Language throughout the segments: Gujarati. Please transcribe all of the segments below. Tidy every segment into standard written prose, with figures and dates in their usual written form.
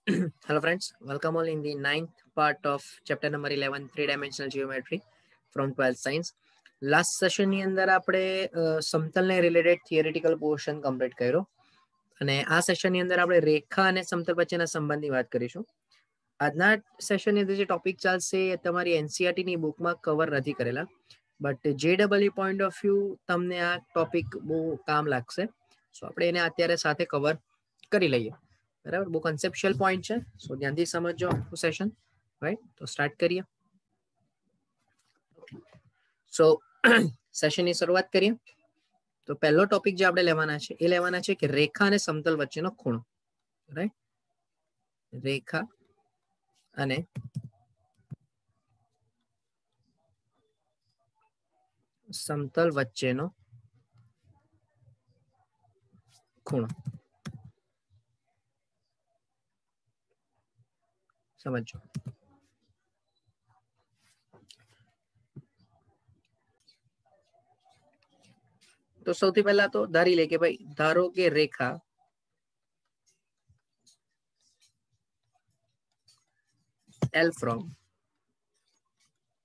Hello friends, welcome all in the ninth part of chapter number 11, three-dimensional geometry from 12th science. Last session ની અંદર આપણે સમતલને રિલેટેડ થિયરિટિકલ પોર્શન કમ્પ્લીટ કર્યો અને આ સેશનની અંદર આપણે રેખા અને સમતલ વચ્ચેના સંબંધની વાત કરીશું. આજના સેશનની અંદર જે ટોપિક ચાલશે એ તમારી એનસીઈઆરટીની બુકમાં કવર નથી કરેલા, બટ જેડબલઈ પોઈન્ટ ઓફ વ્યૂ તમને આ ટોપિક બહુ કામ લાગશે. સો આપણે એને અત્યારે સાથે કવર કરી લઈએ. બરાબર, બહુ કન્સેપ્ચ્યુઅલ પોઈન્ટ છે, સો ધ્યાનથી સમજજો આખું સેશન. રાઈટ, તો સ્ટાર્ટ કરીએ. સો સેશનની શરૂઆત કરીએ. તો પહેલો ટોપિક જે આપણે લેવાના છે એ લેવાના છે કે રેખા અને સમતલ વચ્ચેનો ખૂણો. રાઈટ, રેખા અને સમતલ વચ્ચેનો ખૂણો સમજો. તો સૌથી પહેલા તો ધારી લે કે ભાઈ, ધારો કે રેખા L from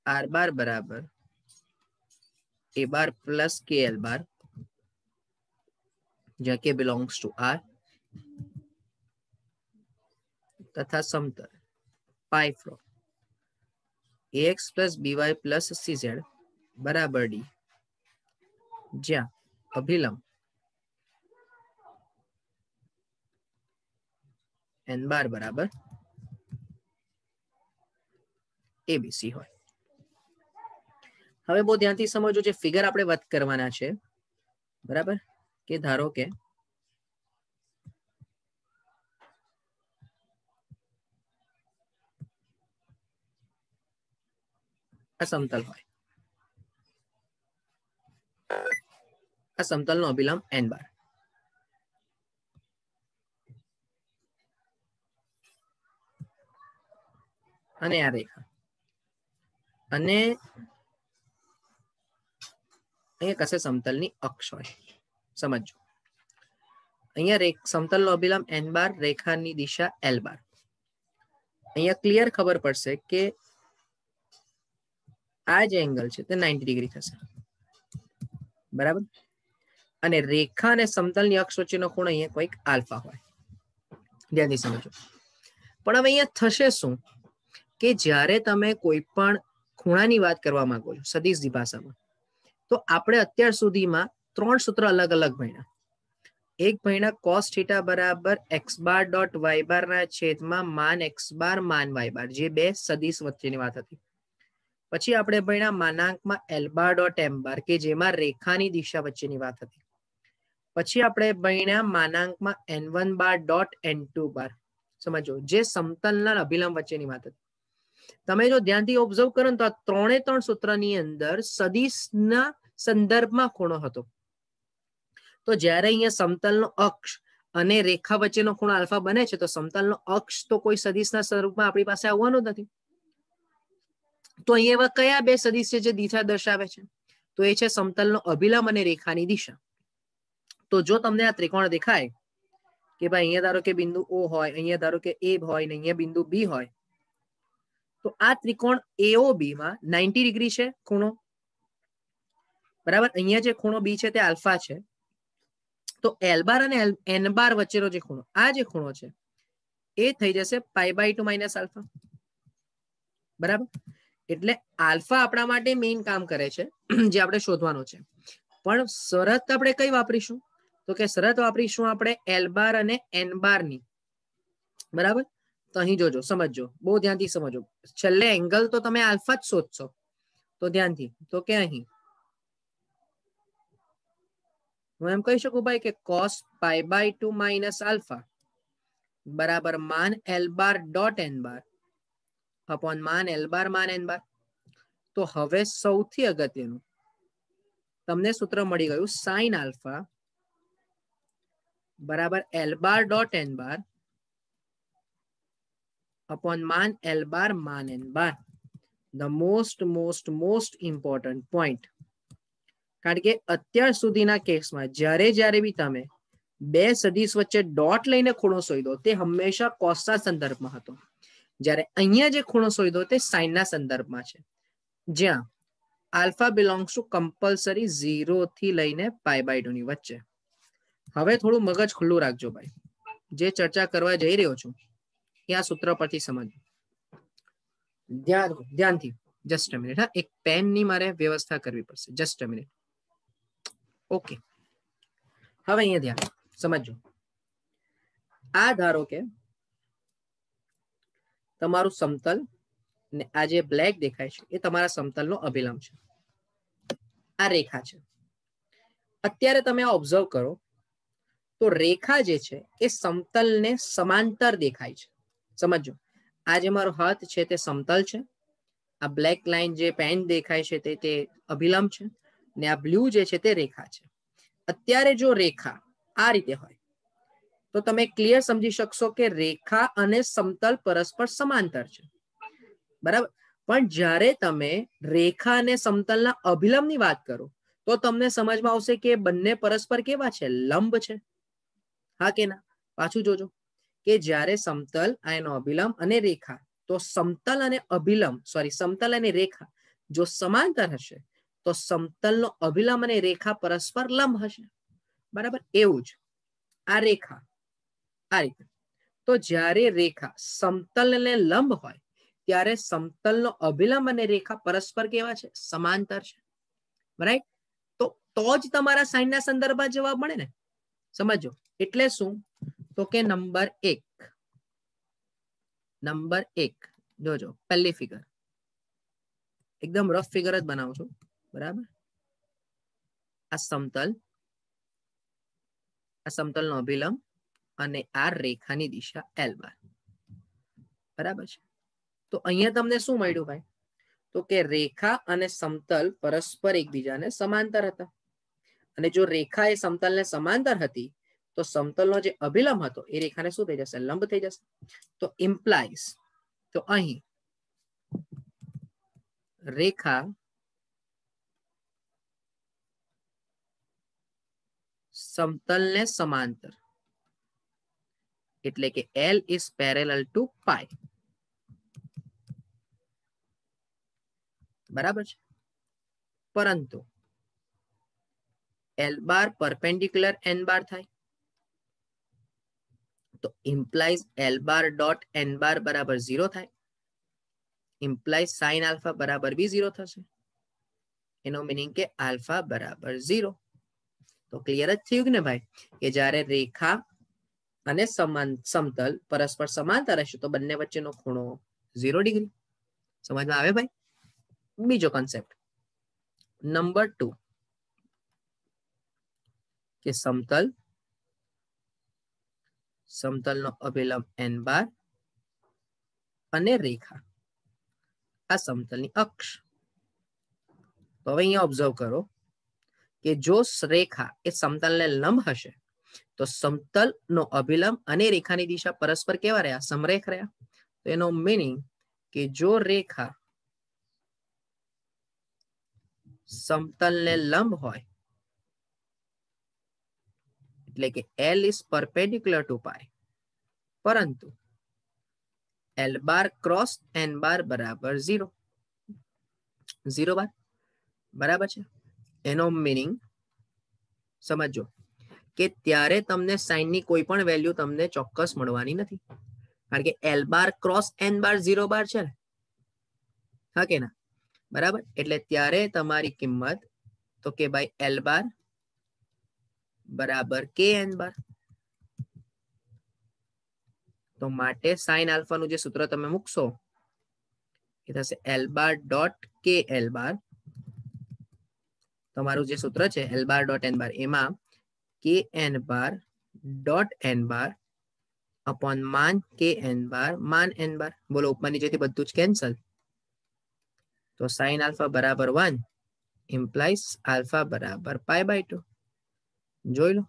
R bar બરાબર A bar plus KL bar, જ્યાં K belongs to R, તથા સમતલ pi from AX plus BY plus CZ બરાબર D, જ્યાં અભિલંબ N bar બરાબર ABC હોય. હવે બહુ ધ્યાનથી સમજો, જે ફિગર આપણે વાત કરવાના છે, બરાબર, કે ધારો કે આ સમતલ હોય, આ સમતલનો અભિલંબ N bar, અને આ રેખા, અને અહીંયા કશે સમતલની અક્ષ હોય. સમજો, અહીંયા સમતલનો અભિલંબ N bar, રેખાની દિશા L bar. અહીંયા ક્લિયર ખબર પડશે કે આ જે એંગલ છે તે 90 ડિગ્રી થશે. બરાબર, અને રેખા અને સમતલની અક્ષ વચ્ચેનો ખૂણો અહીંયા કોઈક આલ્ફા હોય. ધ્યાનથી સમજો. પણ હવે અહીંયા થશે શું કે જ્યારે તમે કોઈ પણ ખૂણાની વાત કરવા માંગો છો સદિશની ભાષામાં, તો આપણે અત્યાર સુધીમાં 3 સૂત્ર અલગ અલગ ભણ્યા. એક ભણ્યા cos થીટા બરાબર x બાર ડોટ y બાર ના છેદમાં માન x બાર માન y બાર, જે બે સદિશ વચ્ચેની વાત હતી. પછી આપણે ભણ્યા માનાંકમાં L બાર ડોટ m બાર, કે જેમાં રેખાની દિશા વચ્ચેની વાત હતી. પછી આપણે ભણ્યા માનાંકમાં n1 બાર ડોટ n2 બાર. સમજો, જે સમતલના અભિલંબ વચ્ચેની વાત હતી. તમે જો ધ્યાનથી ઓબ્ઝર્વ કરો ને તો આ 3 સૂત્રની અંદર સદિશના સંદર્ભમાં ખૂણો હતો. તો જ્યારે અહીંયા સમતલનો અક્ષ અને રેખા વચ્ચેનો ખૂણો આલ્ફા બને છે, તો સમતલનો અક્ષ તો કોઈ સદિશના સ્વરૂપમાં આપણી પાસે આવવાનો જ નથી. તો અહીંયા એવા કયા બે સદિશ છે જે દિશા દર્શાવે છે? તો એ છે સમતલનો અભિલંબ અને રેખાની દિશા. તો જો તમને આ ત્રિકોણ દેખાય કે ભાઈ અહીંયા ધારો કે બિંદુ O હોય, અહીંયા ધારો કે A હોય, ને અહીંયા બિંદુ B હોય, તો આ ત્રિકોણ AOB માં 90 ડિગ્રી છે ખૂણો. બરાબર, અહીંયા જે ખૂણો B છે તે આલ્ફા છે. તો L બાર અને N બાર વચ્ચેનો જે ખૂણો, આ જે ખૂણો છે એ થઈ જશે π/2 માઇનસ આલ્ફા. બરાબર, એટલે આલ્ફા આપણા માટે મેઇન કામ કરે છે, જે આપણે શોધવાનો છે. પણ શરત આપણે કઈ વાપરીશું? તો કે શરત વાપરીશું આપણે L બાર અને N બાર ની. બરાબર, તો અહીં જોજો, સમજો, બહુ ધ્યાનથી સમજો. છેલ્લે એંગલ તો તમે આલ્ફા જ શોધશો, તો ધ્યાનથી. તો કે અહીં હું એમ કહી શકું ભાઈ કે cos π/2 માઇનસ આલ્ફા બરાબર માન L બાર ડોટ N બાર અપોન માન L બાર માન N બાર. તો હવે સૌથી અગત્યનું તમને સૂત્ર મળી ગયું, સાઇન આલ્ફા બરાબર L બાર ડોટ N બાર અપોન માન L બાર માન N bar. The most important point. કારણ કે અત્યાર સુધીના કેસમાં જ્યારે બી તમે બે સદિશ વચ્ચે ડોટ લઈને ખૂણો શોધ્યો તે હંમેશા કોસના સંદર્ભમાં હતો, જ્યારે અહીંયા જે ખૂણો શોધ્યો તે સાઇનના સંદર્ભમાં છે, જ્યાં આલ્ફા બિલોંગ્સ ટુ કમ્પલસરી 0 થી લઈને π/2 ની વચ્ચે. હવે થોડું મગજ ખુલ્લું રાખજો ભાઈ, જે ચર્ચા કરવા જઈ રહ્યો છું ત્યાં સૂત્ર પરથી સમજો ધ્યાનથી. જસ્ટ અ મિનિટ, હા, એક પેનની મારે વ્યવસ્થા કરવી પડશે. Just a minute. ઓકે, હવે અહીંયા ધ્યાન સમજો. આ ધારો કે તમારું સમતલ ને આ જે બ્લેક દેખાય છે એ તમારા સમતલનો અભિલંબ છે. આ રેખા છે. અત્યારે તમે આ ઓબ્ઝર્વ કરો તો રેખા જે છે એ સમતલને સમાંતર દેખાય છે. સમજો, આ જે મારો હાથ છે તે સમતલ છે, આ બ્લેક લાઈન જે પેન દેખાય છે તે અભિલંબ છે, ને આ બ્લુ જે છે તે રેખા છે. અત્યારે જો રેખા આ રીતે હોય તો તમે ક્લિયર સમજી શકશો કે રેખા અને સમતલ પરસ્પર સમાંતર છે, બરાબર. પણ જ્યારે તમે રેખા અને સમતલના અભિલંબની વાત કરો તો તમને સમજમાં આવશે કે બંને પરસ્પર કેવા છે? લંબ છે. હા કે ના? પાછું જોજો કે જ્યારે સમતલ આ એનો અભિલંબ અને રેખા, તો સમતલ અને અભિલંબ સમતલ અને રેખા જો સમાંતર હશે તો સમતલનો અભિલંબ અને રેખા પરસ્પર લંબ હશે, બરાબર. એવું જ આ રેખા આ રીતે, તો જ્યારે રેખા સમતલને લંબ હોય ત્યારે સમતલનો અભિલંબ અને રેખા પરસ્પર કેવા છે? સમાંતર છે, રાઈટ. તો જ તમારા સાઇનના સંદર્ભમાં જવાબ મળે ને. સમજો, એટલે શું? તો કે નંબર 1 જોજો, પહેલી ફિગર એકદમ રફ ફિગર જ બનાવું છું, બરાબર. આ સમતલનો અભિલંબ અને આ રેખાની દિશા L બાર, બરાબર છે. તો અહીંયા તમને શું મળ્યું ભાઈ? તો કે રેખા અને સમતલ પરસ્પર એકબીજાને સમાંતર હતા, અને જો રેખા એ સમતલને સમાંતર હતી તો સમતલનો જે અભિલંબ હતો એ રેખાને શું થઈ જશે? લંબ થઈ જશે. તો ઇમ્પ્લાઇઝ, તો અહીં રેખા સમતલને સમાંતર એટલે કે L is parallel to π, બરાબર છે. પરંતુ L બાર પરપેન્ડિક્યુલર N બાર થાય તો implies L bar dot N બાર બરાબર 0 થાય, ઇમ્પ્લાઇઝ સાઇન આલ્ફા બરાબર બી 0 થશે. એનો મિનિંગ કે આલ્ફા બરાબર 0. તો ક્લિયર જ થયું ને ભાઈ કે જ્યારે રેખા અને સમતલ પરસ્પર સમાંતર હશે તો બંને વચ્ચેનો ખૂણો 0 ડિગ્રી. સમજમાં આવે ભાઈ? બીજો કોન્સેપ્ટ નંબર 2 કે સમતલનો અભિલંબ N બાર અને રેખા આ સમતલની અક્ષ. તો હવે અહીંયા ઓબ્ઝર્વ કરો કે જો રેખા એ સમતલને લંબ હશે તો સમતલનો અભિલંબ અને રેખાની દિશા પરસ્પર કેવા રહ્યા? સમરેખ રહ્યા. તો એનો મીનિંગ કે જો રેખા સમતલને લંબ હોય એટલે કે L is perpendicular to π, પરંતુ L બાર ક્રોસ N બાર બરાબર 0 બાર, બરાબર છે. એનો મિનિંગ સમજો કે ત્યારે તમને સાઇનની કોઈ પણ વેલ્યુ તમને ચોક્કસ મળવાની નથી, કારણ કે L બાર ક્રોસ N બાર 0 બાર છે ને. હા કે ના? બરાબર. એટલે ત્યારે તમારી કિંમત તો કે ભાઈ L બાર બરાબર KN બાર. તો માટે સાઇન આલ્ફાનું જે સૂત્ર તમે મૂકશો એ થશે L બાર ડોટ KL બાર. તમારું જે સૂત્ર છે L બાર ડોટ N બાર, એમાં KN બાર ડોટ N બાર અપોન માન KN બાર માન N બાર. બોલો, ઉપર નીચેથી બધું જ કેન્સલ. તો સાઇન આલ્ફા બરાબર 1 ઇમ્પ્લાઇઝ આલ્ફા બરાબર π/2. જોઈ લો.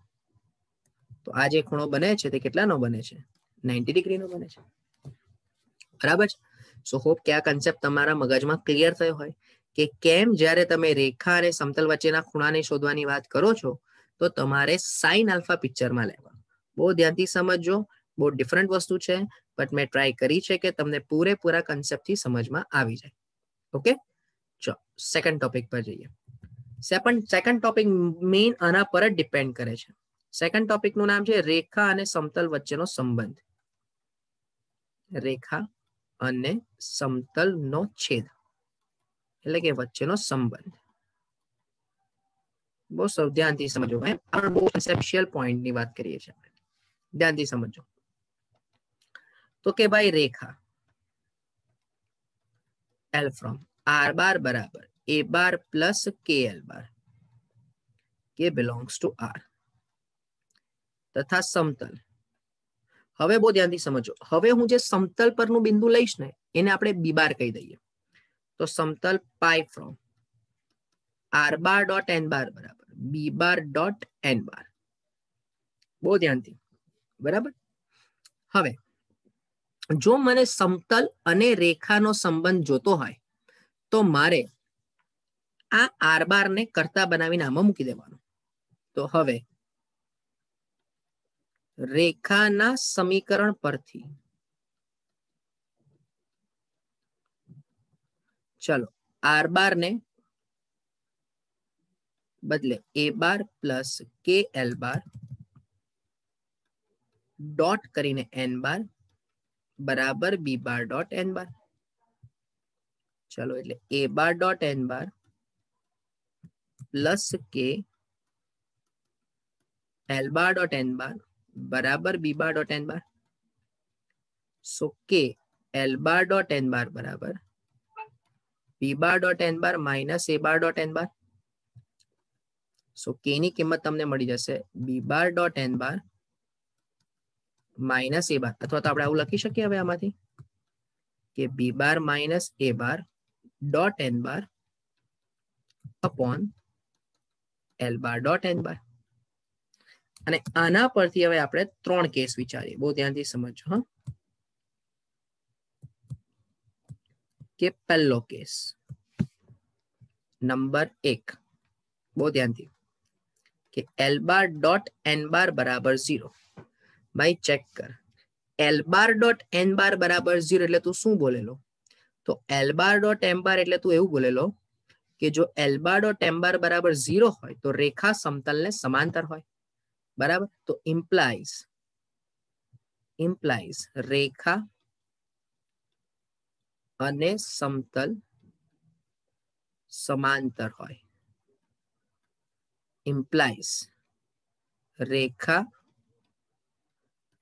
તો આ જે ખૂણો બને છે તે કેટલાનો બને છે? 90 ડિગ્રીનો બને છે, બરાબર છે. સો હોપ કે આ કન્સેપ્ટ તમારા મગજમાં ક્લિયર થયો હોય કે કેમ જ્યારે તમે રેખા અને સમતલ વચ્ચેના ખૂણાને શોધવાની વાત કરો છો તો તમારે સાઇન આલ્ફા પિક્ચરમાં લેવાનું. બહુ ધ્યાનથી સમજજો, બહુ ડિફરન્ટ વસ્તુ છે, બટ મેં ટ્રાય કરી છે કે તમને પૂરેપૂરા કન્સેપ્ટથી સમજમાં આવી જાય. ઓકે, ચલો સેકન્ડ ટોપિક પર જઈએ. સેકન્ડ ટોપિક મેઇન આના પર જ ડિપેન્ડ કરે છે. સેકન્ડ ટોપિકનું નામ છે રેખા અને સમતલ વચ્ચેનો સંબંધ. રેખા અને સમતલનો છેદ એટલે કે વચ્ચેનો સંબંધ. બહુ ધ્યાનથી સમજો ભાઈ, આપણે બહુ કન્સેપ્ચ્યુઅલ પોઈન્ટની વાત કરીએ છીએ. ધ્યાનથી સમજો. તો કે ભાઈ રેખા L from R bar બરાબર A bar plus KL bar, K belongs to R, તથા સમતલ. હવે બહુ ધ્યાનથી સમજો. હવે હું જે સમતલ પરનું બિંદુ લઈશ ને એને આપણે B બાર કહી દઈએ. તો સમતલ પાઈ from R bar dot N bar બરાબર B bar dot N bar. બહુ ધ્યાનથી, બરાબર. હવે જો મને સમતલ અને રેખાનો સંબંધ જોતો હોય તો મારે આ R બાર ને કરતા બનાવીને આમાં મૂકી દેવાનું. તો હવે રેખાના સમીકરણ પરથી ચલો R બાર ને બદલે A bar plus KL bar dot કરીને N બાર બરાબર B બાર ડોટ N બાર. ચલો એટલે A bar dot N bar plus K L bar dot N બાર બરાબર B બાર ડોટ N બાર. સો K L bar dot N બાર બરાબર B bar dot N bar minus A bar dot N bar. So K ની કિંમત તમને મળી જશે B bar dot N bar minus A બાર, અથવા તો આપણે આવું લખી શકીએ હવે આમાંથી કે B bar minus A bar dot N bar upon L bar dot N બાર. અને આના પરથી હવે આપણે 3 કેસ વિચારીએ. બહુ ધ્યાનથી સમજો. હા, કે પહેલો કેસ નંબર 1, બહુ ધ્યાનથી, કે L બાર ડોટ N બાર બરાબર 0. ભાઈ ચેક કર, L બાર ડોટ N બાર બરાબર 0 એટલે તું શું બોલેલો? તો L બાર ડોટ M બાર એટલે તું એવું બોલેલો કે જો L બાર ડોટ M બાર બરાબર 0 હોય તો રેખા સમતલને સમાંતર હોય. બરાબર, તો ઇમ્પ્લાઇઝ રેખા અને સમતલ સમાંતર હોય. ઇમ્પ્લાઇઝ રેખા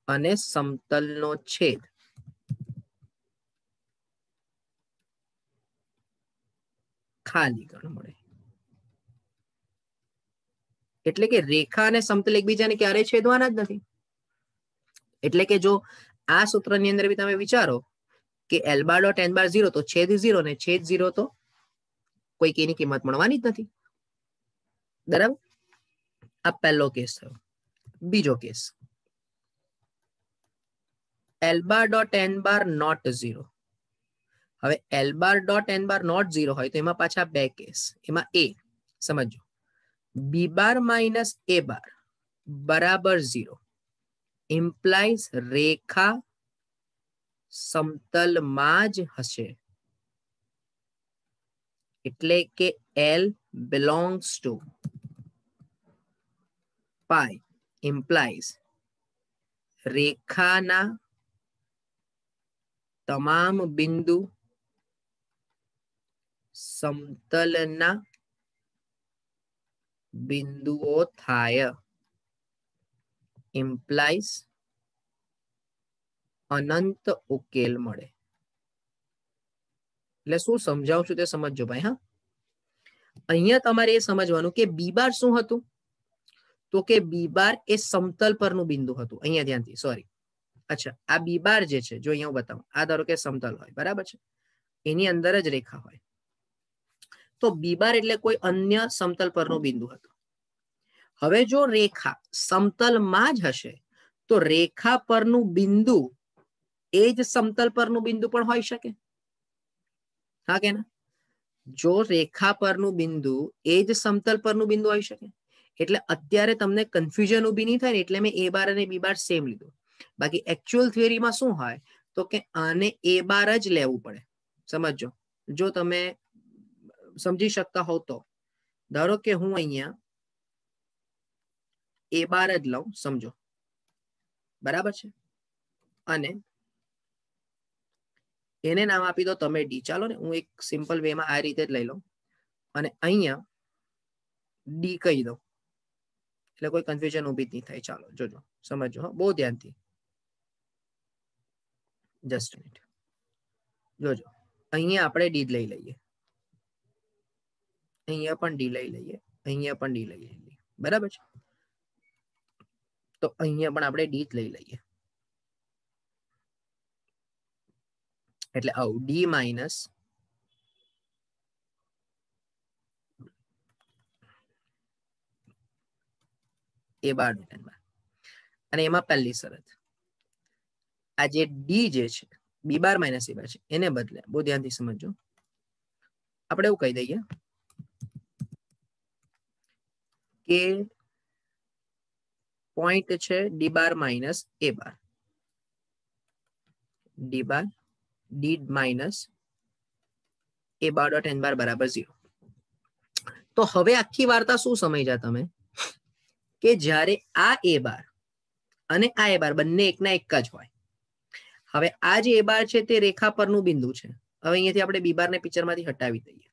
અને સમતલનો છેદ ખાલી ગણ મળે. એટલે કે રેખા અને સમતલ એકબીજાને ક્યારેય છેદવાના જ નથી. એટલે કે જો આ સૂત્રની અંદર બી તમે વિચારો કે L બાર ડોટ N બાર 0 તો છેદ 0 ને છેદ 0 તો કોઈ k ની કિંમત મળવાની જ નથી. બરાબર, આ પહેલો કેસ થયો. બીજો case L bar dot N bar not 0. હવે L bar dot N bar not 0 હોય તો એમાં પાછા 2 કેસ. એમાં A સમજો, B બાર માઇનસ A બાર બરાબર 0 ઇમ્પ્લાઇઝ રેખા સમતલમાં જ હશે. એટલે કે L belongs to pi implies રેખાના તમામ બિંદુ સમતલના બિંદુઓ થાય. ઇમ્પ્લાઇઝ અનંત ઉકેલ મળે. એટલે શું સમજાવું છું તે સમજજો ભાઈ. હા, અહીંયા તમારે એ સમજવાનું કે B બાર શું હતું? તો કે B બાર એ સમતલ પરનું બિંદુ હતું. અહીંયા ધ્યાનથી, સોરી. અચ્છા, આ B બાર જે છે, જો અહીંયા હું બતાવું, આ ધારો કે સમતલ હોય, બરાબર છે, એની અંદર જ રેખા હોય. તો B બાર એટલે કોઈ અન્ય સમતલ પરનું બિંદુ હતું. હવે જો રેખા સમતલમાં જ હશે તો રેખા પરનું બિંદુ એ જ સમતલ પરનું બિંદુ પણ હોઈ શકે. હા કે ના? જો રેખા પરનું બિંદુ એ જ સમતલ પરનું બિંદુ હોઈ શકે. એટલે અત્યારે તમને કન્ફ્યુઝન ઊભી નહીં થાય ને એટલે મેં A બાર અને B બાર સેમ લીધું. બાકી એકચ્યુઅલ થિયરીમાં શું હોય તો કે આને A બાર જ લેવું પડે. સમજો, જો તમે સમજી શકતા હોવ તો ધારો કે હું અહીંયા A બાર જ લઉં, સમજો, બરાબર છે, અને એને નામ આપી દો તમે D. ચાલો ને હું એક સિમ્પલ વેમાં આ રીતે જ લઈ લઉં અને અહીંયા D કહી દઉં એટલે કોઈ કન્ફ્યુઝન ઊભી જ નહીં થાય. ચાલો જોજો, સમજો, બહુ ધ્યાનથી, જસ્ટ મિનિટ, જોજો, અહીંયા આપણે D લઈ લઈએ, અહીંયા પણ D લઈ લઈએ, અહીંયા પણ D લઈ લઈએ, બરાબર છે. તો અહીંયા પણ આપણે D લઈ લઈએ એટલે આવું D માઇનસ A બાર અને એમાં પહેલી શરત આ જે D જે છે B બાર માઇનસ A બાર છે એને બદલે બહુ ધ્યાનથી સમજો, આપણે એવું કહી દઈએ કે પોઈન્ટ છે D bar minus A bar, D bar D minus A bar dot n બાર બરાબર 0. તો હવે આખી વાર્તા શું સમજ્યા તમે કે જ્યારે આ A બાર અને આ A બાર બંને એકના એક જ હોય. હવે આ જે A બાર છે તે રેખા પરનું બિંદુ છે. હવે અહીંયાથી આપણે B બાર ને પિક્ચરમાંથી હટાવી દઈએ,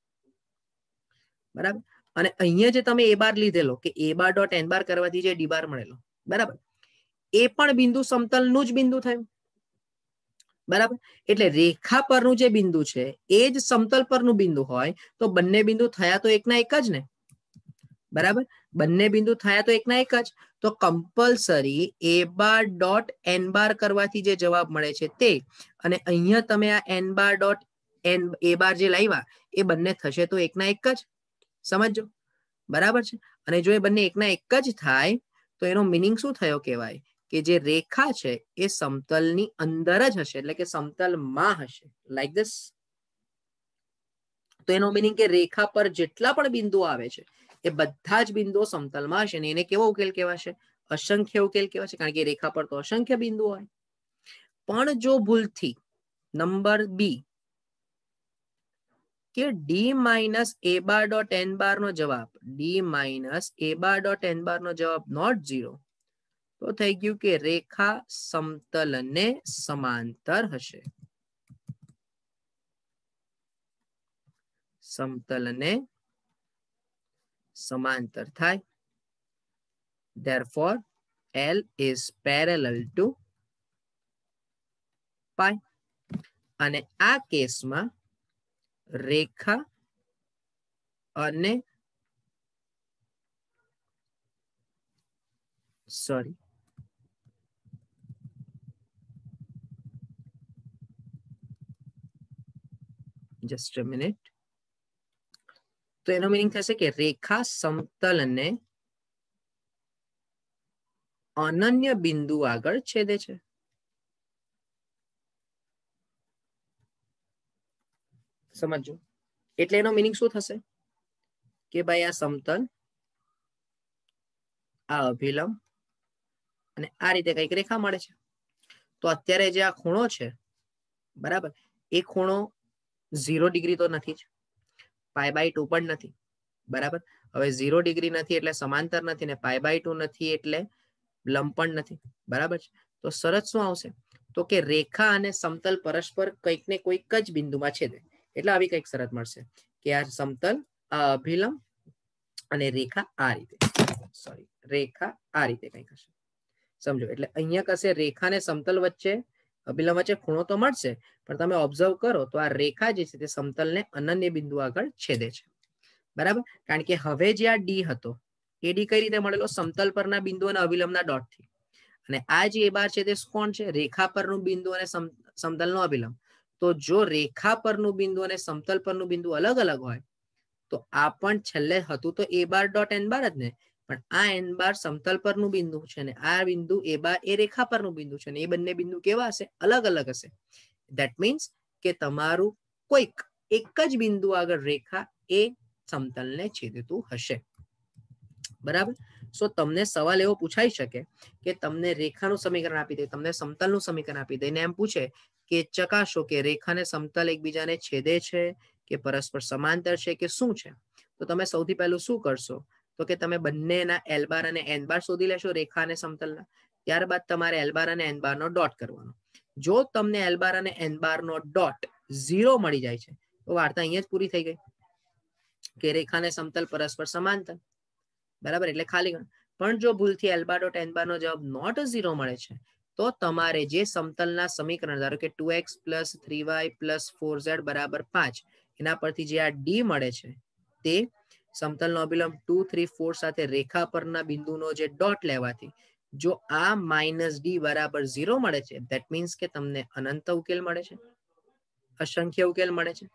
બરાબર. અને અહીંયા જે તમે A બાર લીધેલો કે A બાર ડોટ n બાર કરવાથી જે D બાર મળેલો, બરાબર, એ પણ બિંદુ સમતલનું જ બિંદુ થયું, બરાબર. એટલે રેખા પરનું જે બિંદુ છે એ જ સમતલ પરનું બિંદુ હોય તો બંને બિંદુ થયા તો એકના એક જ ને, બરાબર. બંને બિંદુ થયા તો એકના એક જ. તો compulsory A bar dot n બાર કરવાથી જે જવાબ મળે છે તે, અને અહીંયા તમે આ n bar dot n A બાર જે લાવ્યા એ બંને થશે તો એકના એક જ, સમજો, બરાબર છે. અને જો એ બંને એકના એક જ થાય તો એનો મિનિંગ શું થયો કહેવાય કે જે રેખા છે એ સમતલની અંદર જ હશે, એટલે કે સમતલમાં હશે, લાઈક ધીસ. તો એનો મિનિંગ કે રેખા પર જેટલા પણ બિંદુઓ આવે છે એ બધા જ બિંદુઓ સમતલમાં હશે ને એને કેવો ઉકેલ કહેવાશે? અસંખ્ય ઉકેલ કહેવાશે, કારણ કે રેખા પર તો અસંખ્ય બિંદુઓ હોય. પણ જો ભૂલથી નંબર બી કે D minus A bar dot n બાર નો જવાબ, D minus A bar dot n બાર નો જવાબ નોટ 0, તો થઈ ગયું કે રેખા સમતલને સમાંતર હશે, સમતલને સમાંતર થાય. Therefore, L is parallel to pi. અને આ કેસમાં રેખા અને સોરી જસ્ટ અ મિનિટ, તો એનો મીનિંગ થશે કે રેખા સમતલને અનન્ય બિંદુ આગળ છેદે છે. સમજો, એટલે એનો મીનિંગ શું થશે કે ભાઈ આ સમતલ, આ અભિલંબ અને આ રીતે કઈક રેખા મળે છે. તો અત્યારે જે આ ખૂણો છે, બરાબર, એ ખૂણો 0 ડિગ્રી તો નથી જ, π/2 પણ નથી, બરાબર. હવે 0 ડિગ્રી નથી એટલે સમાંતર નથી ને π/2 નથી એટલે લંબ પણ નથી, બરાબર છે. તો શરત શું આવશે તો કે રેખા અને સમતલ પરસ્પર કંઈક ને કોઈક જ બિંદુમાં છેદે, એટલે આવી કંઈક શરત મળશે કે આ સમતલ, આ અભિલંબ અને રેખા આ રીતે, સોરી, રેખા આ રીતે કંઈક હશે, સમજો. એટલે અહીંયા કશે રેખા અને સમતલ વચ્ચે, અભિલંબ વચ્ચે ખૂણો તો મળશે, પણ તમે ઓબ્ઝર્વ કરો તો આ રેખા જે છે તે સમતલને અનન્ય બિંદુ આગળ છેદે છે, બરાબર. કારણ કે હવે જે આ ડી હતો એ ડી કઈ રીતે મળેલો? સમતલ પરના બિંદુ અને અભિલંબના ડોટથી. અને આ જે A બાર છે તે કોણ છે? રેખા પરનું બિંદુ અને સમતલનો અભિલંબ. તો જો રેખા પરનું બિંદુ અને સમતલ પરનું બિંદુ અલગ અલગ હોય તો આ પણ છેલ્લે હતું તો A બાર ડોટ n બાર જ ને, પણ આ n બાર સમતલ પરનું બિંદુ છે ને આ બિંદુ A બાર એ રેખા પરનું બિંદુ છે ને એ બંને બિંદુ કેવા હશે? અલગ અલગ હશે. ધેટ મીન્સ કે તમારું કોઈક એક જ બિંદુ આગળ રેખા એ સમતલને છેદતું હશે, બરાબર. સો તમને સવાલ એવો પૂછાઈ શકે કે તમને રેખાનું સમીકરણ આપી દે, તમને સમતલનું સમીકરણ આપી દે ને એમ પૂછે કે ચકાસો કે રેખા ને સમતલ એકબીજાને છેદે છે કે પરસ્પર સમાંતર છે કે શું છે. તો તમે સૌથી પહેલું શું કરશો તો કે તમે બંનેના એલ બાર અને એન બાર શોધી લેશો રેખા અને સમતલના. ત્યારબાદ તમારે એલ બાર અને એન બાર નો ડોટ કરવાનો. જો તમને એલ બાર અને એન બાર નો ડોટ 0 મળી જાય છે તો વાર્તા અહીંયા જ પૂરી થઈ ગઈ કે રેખા અને સમતલ પરસ્પર સમાંતર. બરાબર, એટલે ખાલી ગણ. પણ જો ભૂલથી એલ બાર ડોટ એન બાર નો જવાબ નોટ 0 મળે છે તો તમારે જે સમતલના સમીકરણ ધારો કે 2x + 3y + 4z = 5 એના પરથી જે આ ડી મળે છે તે સમતલનો અભિલંબ 2, 3, 4 સાથે રેખા પરના બિંદુનો જે ડોટ લેવાથી જો આ -d = 0 મળે છે ધેટ મીન્સ કે તમને અનંત ઉકેલ મળે છે, અસંખ્ય ઉકેલ મળે છે.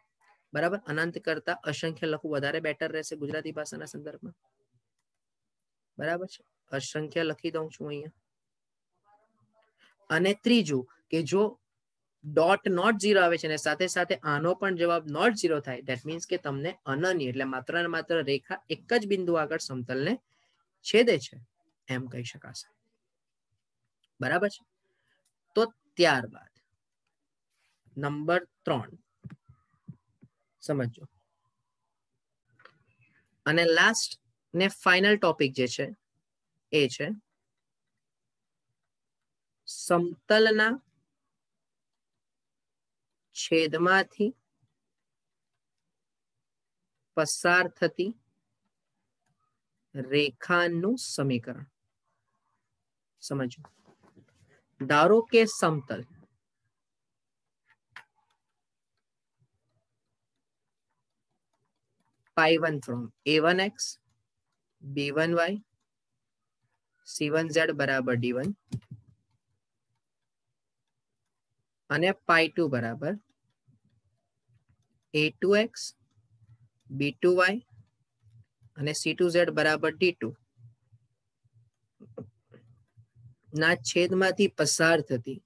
બરાબર, અનંત કરતા અસંખ્ય લખવું વધારે બેટર રહેશે ગુજરાતી ભાષાના સંદર્ભમાં. બરાબર છે, અસંખ્ય લખી દઉં છું અહીંયા. અને ત્રીજું કે જો ડોટ નોટ 0 આવે છે અને સાથે સાથે આનો પણ જવાબ નોટ 0 થાય ધેટ મીન્સ કે તમને અનન્ય એટલે માત્ર ને માત્ર રેખા એક જ બિંદુ આગળ સમતલને છેદે છે એમ કહી શકાશે. બરાબર છે. તો ત્યારબાદ નંબર 3 સમજો. અને લાસ્ટ ને ફાઇનલ ટોપિક જે છે એ છે સમતલના છેદમાંથી પસાર થતી રેખાનું સમીકરણ. સમજો. ધારો કે સમતલ π1 from a1x b1y c1z બરાબર d1 અને π2 બરાબર a2x b2y અને c2z બરાબર d2 ના છેદમાંથી પસાર થતી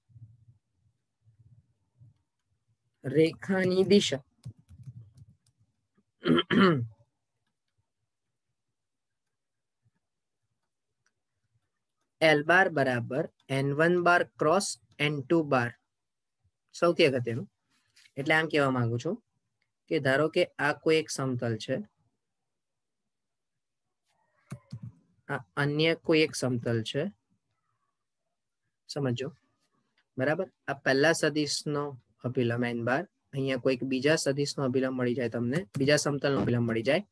રેખાની દિશા L બાર બરાબર n1 બાર ક્રોસ n2 બાર. સૌથી અગત્યનું એટલે આમ કહેવા માંગુ છું કે ધારો કે આ કોઈ એક સમતલ છે, આ અન્ય કોઈ એક સમતલ છે. સમજો. બરાબર, આ પહેલા સદિશનો અભિલંબ n બાર, અહીંયા કોઈક બીજા સદિશનો અભિલંબ મળી જાય, તમને બીજા સમતલનો અભિલંબ મળી જાય.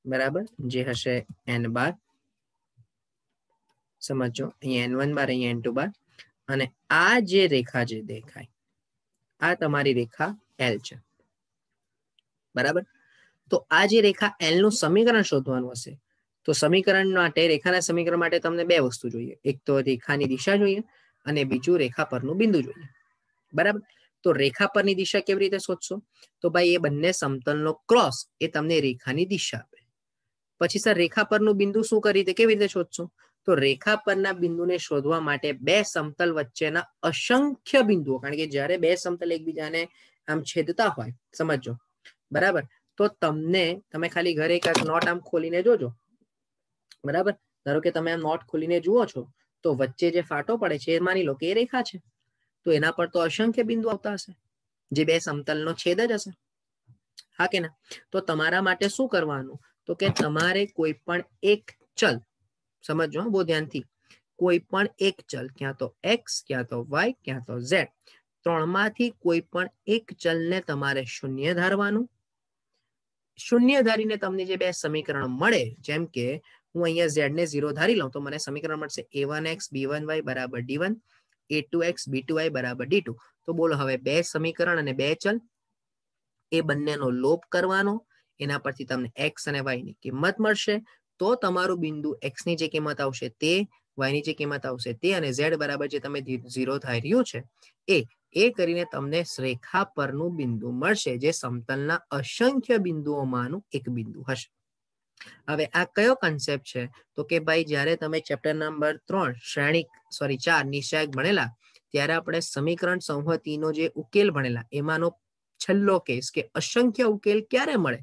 બરાબર, જે હશે n બાર. સમજો, અહીંયા n1 બાર, અહીંયા n2 બાર. અને આ જે રેખા જે દેખાય આ તમારી રેખા L છે. બરાબર, તો આ જે રેખા L નું સમીકરણ શોધવાનું હશે તો સમીકરણ માટે રેખાના સમીકરણ માટે તમને બે વસ્તુ જોઈએ, એક તો રેખાની દિશા જોઈએ અને બીજું રેખા પરનું બિંદુ જોઈએ. બરાબર, તો રેખા પરની દિશા કેવી રીતે શોધશો તો ભાઈ એ બંને સમતલનો ક્રોસ એ તમને રેખાની દિશા આપે. પછી સર રેખા પરનું બિંદુ શું કરી રીતે કેવી રીતે શોધશો તો રેખા પરના બિંદુને શોધવા માટે બે સમતલ વચ્ચેના અસંખ્ય બિંદુઓ, કારણ કે જ્યારે બે સમતલ એકબીજાને આમ છેદતા હોય, સમજો. બરાબર, તો તમે ખાલી ઘરે એક નોટ આમ ખોલીને જોજો. બરાબર, ધારો કે તમે આ નોટ ખોલીને જુઓ છો તો વચ્ચે જે ફાટો પડે છે એ માની લો કે એ રેખા છે, તો એના પર તો અસંખ્ય બિંદુ આવતા હશે જે બે સમતલનો છેદ જ હશે. હા કે ના? તો તમારા માટે શું કરવાનું તો કે તમારે કોઈ પણ એક ચલ, સમજો બહુ ધ્યાનથી, કોઈ પણ એક ચલ, ક્યાં તો x, ક્યાં તો y, ક્યાં તો z, ત્રણમાંથી કોઈ પણ એક ચલને તમારે શૂન્ય ધારવાનું. શૂન્ય ધારીને તમને જે બે સમીકરણ મળે, જેમ કે હું અહીંયા z ને 0 ધારી લઉં તો મને સમીકરણ મળશે a1x b1y બરાબર d1, a2x b2y બરાબર d2. તો બોલો હવે બે સમીકરણ અને બે ચલ એ બંનેનો લોપ કરવાનો, એના પરથી તમને x અને y ની કિંમત મળશે. તો તમારું બિંદુ x ની જે કિંમત આવશે તે, y ની જે કિંમત આવશે તે, અને z બરાબર જે તમે 0 ધાર્યું છે એ કરીને તમને રેખા પરનું બિંદુ મળશે જે સમતલના અસંખ્ય બિંદુઓમાંનું એક બિંદુ હશે. હવે આ કયો કન્સેપ્ટ છે તો કે ભાઈ જ્યારે તમે ચેપ્ટર નંબર 3 4 નિશ્ચાયક ભણેલા ત્યારે આપણે સમીકરણ સંહતિનો જે ઉકેલ ભણેલા એમાંનો છેલ્લો કેસ કે અસંખ્ય ઉકેલ ક્યારે મળે,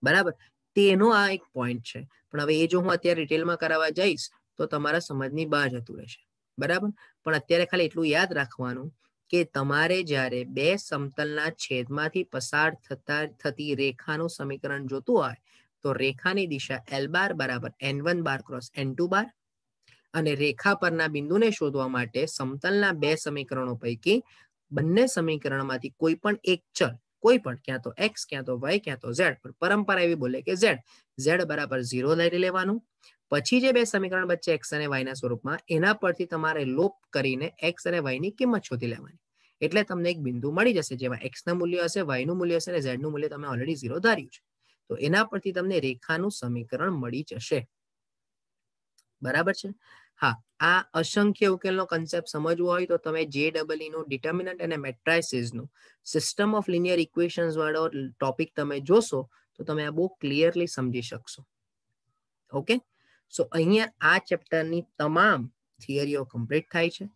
બરાબર, તેનો આ એક પોઈન્ટ છે. પણ હવે એ જો હું અત્યારે ડિટેલમાં કરાવવા જઈશ તો તમારા સમજની બહાર જતું રહેશે. બરાબર. પણ અત્યારે ખાલી એટલું યાદ રાખવાનું કે તમારે જ્યારે બે સમતલના છેદમાંથી પસાર થતી રેખાનું સમીકરણ જોતું હોય તો રેખાની દિશા L બાર બરાબર N1 બાર ક્રોસ N2 બાર અને રેખા પરના બિંદુને શોધવા માટે સમતલના બે સમીકરણો પૈકી બંને સમીકરણમાંથી કોઈ પણ એક ચલ, કોઈ પણ, ક્યાં તો x, ક્યાં તો y, ક્યાં તો z, પણ પરંપરા એવી બોલે કે z બરાબર 0 લઈ લેવાનું. પછી જે બે સમીકરણ વચ્ચે x અને y ના સ્વરૂપમાં એના પરથી તમારે લોપ કરીને x અને y ની કિંમત શોધી લેવાની. એટલે તમને એક બિંદુ મળી જશે જેમાં x નું મૂલ્ય હશે, y નું મૂલ્ય હશે અને z નું મૂલ્ય તમે ઓલરેડી 0 ધાર્યું છે. તો એના પરથી તમને રેખાનું સમીકરણ મળી જશે. બરાબર છે. હા, આ અસંખ્ય ઉકેલનો કન્સેપ્ટ સમજવો હોય તો તમે JEE નું ડિટર્મિનન્ટ અને મેટ્રાઇસિસનું સિસ્ટમ ઓફ લિનિયર ઇક્વેશન્સ વાળો ટોપિક તમે જોશો તો તમે આ બહુ ક્લિયરલી સમજી શકશો. ઓકે, સો અહીંયા આ ચેપ્ટરની તમામ થિયરીઓ કમ્પ્લીટ થાય છે.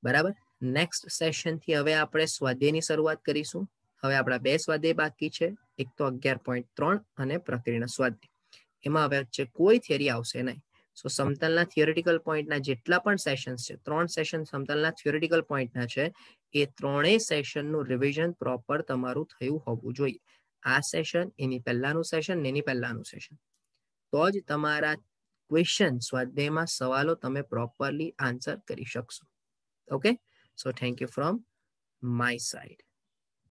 બરાબર. નેક્સ્ટ સેશનથી હવે આપણે સ્વાધ્યાયની શરૂઆત કરીશું. હવે આપણા બે સ્વાધ્યાય બાકી છે, એક તો 11.3 અને પ્રકીર્ણ સ્વાધ્યાય. એમાં હવે વચ્ચે કોઈ થિયરી આવશે નહીં. સો સમતલના થિયોરિટિકલ પોઈન્ટના જેટલા પણ સેશન્સ છે, 3 સેશન સમતલના થિયોરિટિકલ પોઈન્ટના છે, એ ત્રણેય સેશનનું રિવિઝન પ્રોપર તમારું થયું હોવું જોઈએ. આ સેશન, એની પહેલાનું સેશન, એની પહેલાનું સેશન, તો જ તમારા ક્વેશ્ચન સ્વાધ્યાયમાં સવાલો તમે પ્રોપરલી આન્સર કરી શકશો. Okay, so thank you from my side.